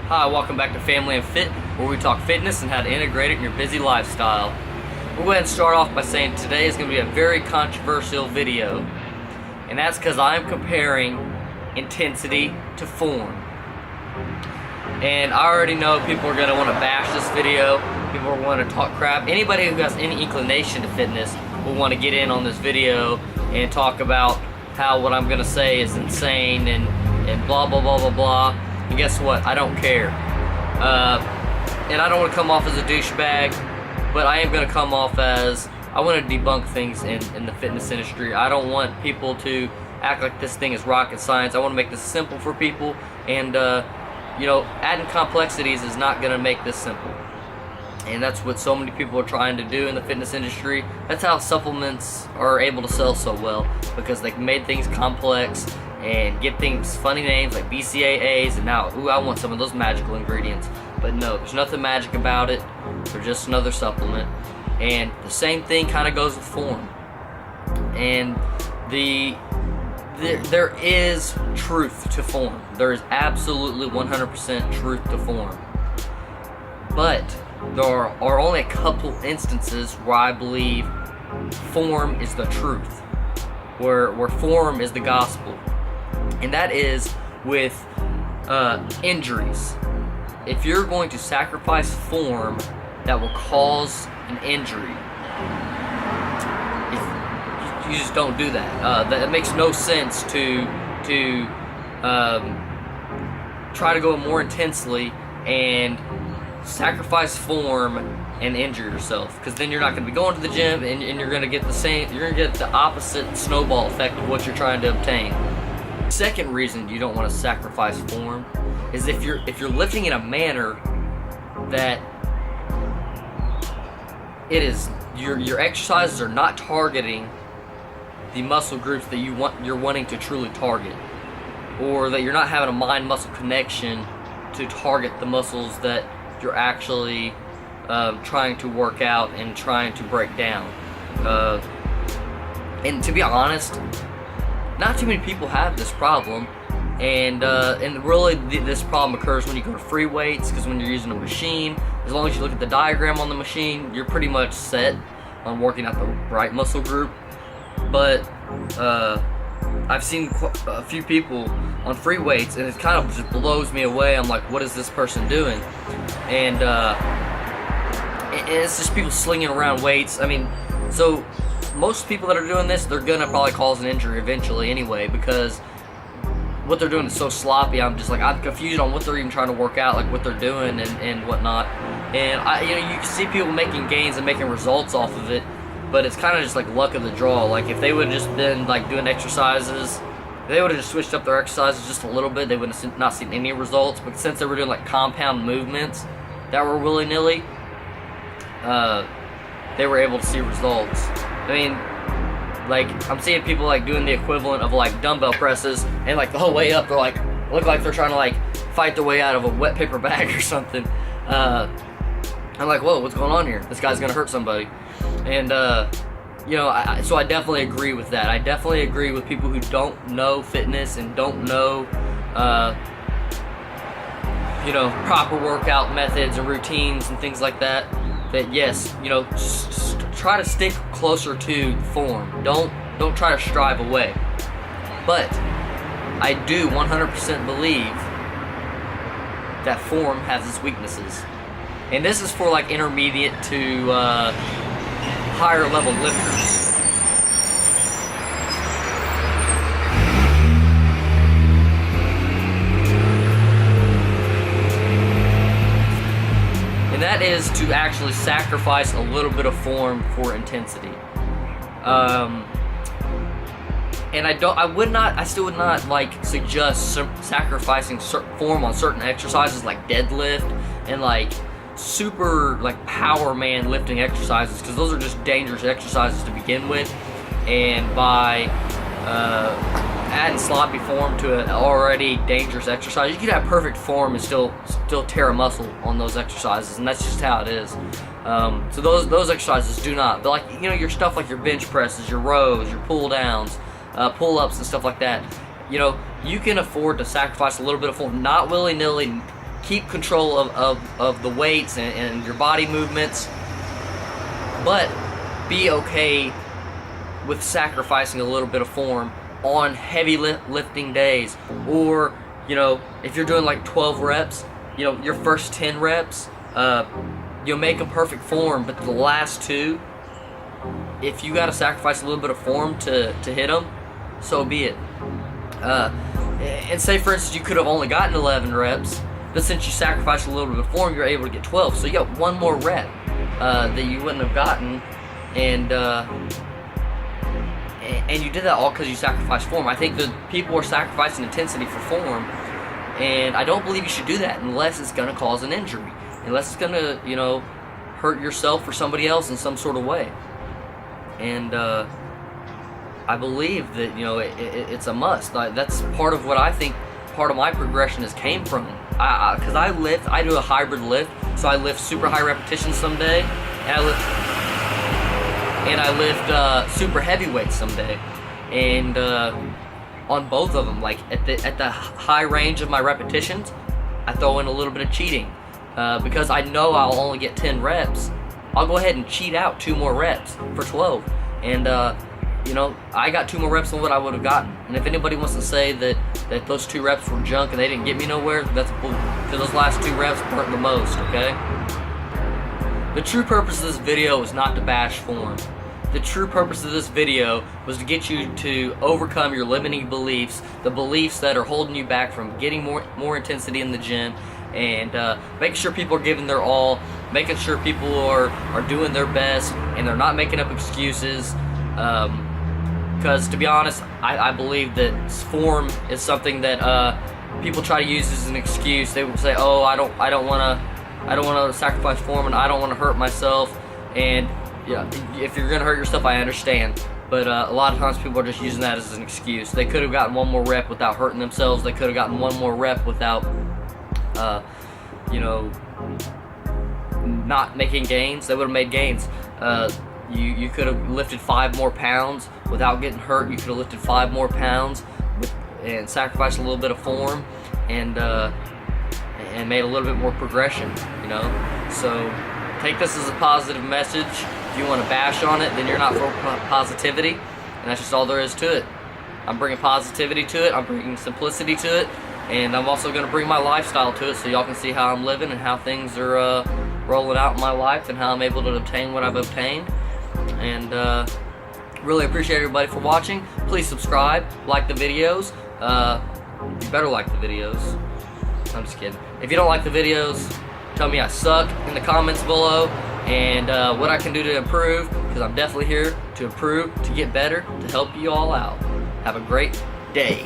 Hi, welcome back to Family and Fit, where we talk fitness and how to integrate it in your busy lifestyle. We'll go ahead and start off by saying today is going to be a very controversial video, and that's because I'm comparing intensity to form. And I already know people are going to want to bash this video, people will want to talk crap. Anybody who has any inclination to fitness will want to get in on this video and talk about how what I'm going to say is insane and blah blah blah blah blah. And guess what? I don't care. And I don't want to come off as a douchebag, but I am going to come off as I want to debunk things in the fitness industry. I don't want people to act like this thing is rocket science. I want to make this simple for people, and adding complexities is not going to make this simple. And that's what so many people are trying to do in the fitness industry. That's how supplements are able to sell so well, because they've made things complex and give things funny names like BCAAs, and now, ooh, I want some of those magical ingredients. But no, there's nothing magic about it. They're just another supplement. And the same thing kind of goes with form. And there is truth to form. There is absolutely 100% truth to form. But there are only a couple instances where I believe form is the truth, where form is the gospel. And that is with injuries. If you're going to sacrifice form that will cause an injury, you just don't do that. That makes no sense to try to go more intensely and sacrifice form and injure yourself, because then you're not going to be going to the gym, and you're going to get the opposite snowball effect of what you're trying to obtain. Second reason you don't want to sacrifice form is if you're lifting in a manner that it is your exercises are not targeting the muscle groups that you're wanting to truly target, or that you're not having a mind-muscle connection to target the muscles that you're actually trying to work out and trying to break down. And to be honest, not too many people have this problem, and really this problem occurs when you go to free weights, because when you're using a machine, as long as you look at the diagram on the machine, you're pretty much set on working out the right muscle group. But I've seen a few people on free weights, and it kind of just blows me away. I'm like, what is this person doing? And it's just people slinging around weights. I mean, so most people that are doing this, they're gonna probably cause an injury eventually anyway, because what they're doing is so sloppy. I'm confused on what they're even trying to work out, like what they're doing and whatnot. And you can see people making gains and making results off of it, but it's kind of just like luck of the draw. Like if they would have just been like doing exercises, if they would have just switched up their exercises just a little bit, they would have not seen any results. But since they were doing like compound movements that were willy-nilly, they were able to see results. I mean, like, I'm seeing people like doing the equivalent of like dumbbell presses, and like the whole way up they're like, look like they're trying to like fight their way out of a wet paper bag or something. I'm like, whoa, what's going on here? This guy's gonna hurt somebody. And so I definitely agree with that. I definitely agree with people who don't know fitness and don't know proper workout methods and routines and things like that. That yes, just try to stick closer to form. Don't try to strive away. But I do 100% believe that form has its weaknesses, and this is for like intermediate to higher level lifters. And that is to actually sacrifice a little bit of form for intensity. And I still would not like suggest sacrificing form on certain exercises like deadlift and like super like power man lifting exercises, because those are just dangerous exercises to begin with. And by adding sloppy form to an already dangerous exercise, you could have perfect form and still tear a muscle on those exercises, and that's just how it is. So those exercises do not. But like your stuff like your bench presses, your rows, your pull downs, pull ups and stuff like that. You can afford to sacrifice a little bit of form, not willy nilly keep control of the weights and your body movements, but be okay with sacrificing a little bit of form on heavy lifting days. Or, you know, if you're doing like 12 reps, you know, your first 10 reps, you'll make a perfect form, but the last 2, if you gotta sacrifice a little bit of form to hit them, so be it. And say for instance you could have only gotten 11 reps, but since you sacrificed a little bit of form, you're able to get 12. So you got one more rep that you wouldn't have gotten, and you did that all because you sacrificed form. I think that people are sacrificing intensity for form, and I don't believe you should do that unless it's going to cause an injury, unless it's going to, you know, hurt yourself or somebody else in some sort of way. And I believe that, you know, it's a must. That's part of what I think part of my progression has came from. Because I do a hybrid lift, so I lift super high repetitions some day, and I lift super heavy weights some day. And on both of them, like at the high range of my repetitions, I throw in a little bit of cheating, because I know I'll only get 10 reps. I'll go ahead and cheat out 2 more reps for 12, and you know, I got 2 more reps than what I would have gotten. And if anybody wants to say that those 2 reps were junk and they didn't get me nowhere, that's bull. Because those last 2 reps hurt the most. Okay. The true purpose of this video is not to bash form. The true purpose of this video was to get you to overcome your limiting beliefs, the beliefs that are holding you back from getting more intensity in the gym, and making sure people are giving their all, making sure people are doing their best, and they're not making up excuses. Because to be honest, I believe that form is something that people try to use as an excuse. They will say, "Oh, I don't want to sacrifice form, and I don't want to hurt myself." And yeah, if you're gonna hurt yourself, I understand. But a lot of times people are just using that as an excuse. They could have gotten 1 more rep without hurting themselves. They could have gotten 1 more rep without, you know, not making gains. They would have made gains. You could have lifted 5 more pounds without getting hurt. You could have lifted 5 more pounds and sacrificed a little bit of form, and made a little bit more progression, you know. So take this as a positive message. If you want to bash on it, then you're not for positivity, and that's just all there is to it. I'm bringing positivity to it. I'm bringing simplicity to it, and I'm also going to bring my lifestyle to it, so y'all can see how I'm living and how things are rolling out in my life, and how I'm able to obtain what I've obtained. And really appreciate everybody for watching. Please subscribe, like the videos. You better like the videos. I'm just kidding. If you don't like the videos, tell me I suck in the comments below, and what I can do to improve, because I'm definitely here to improve, to get better, to help you all out. Have a great day.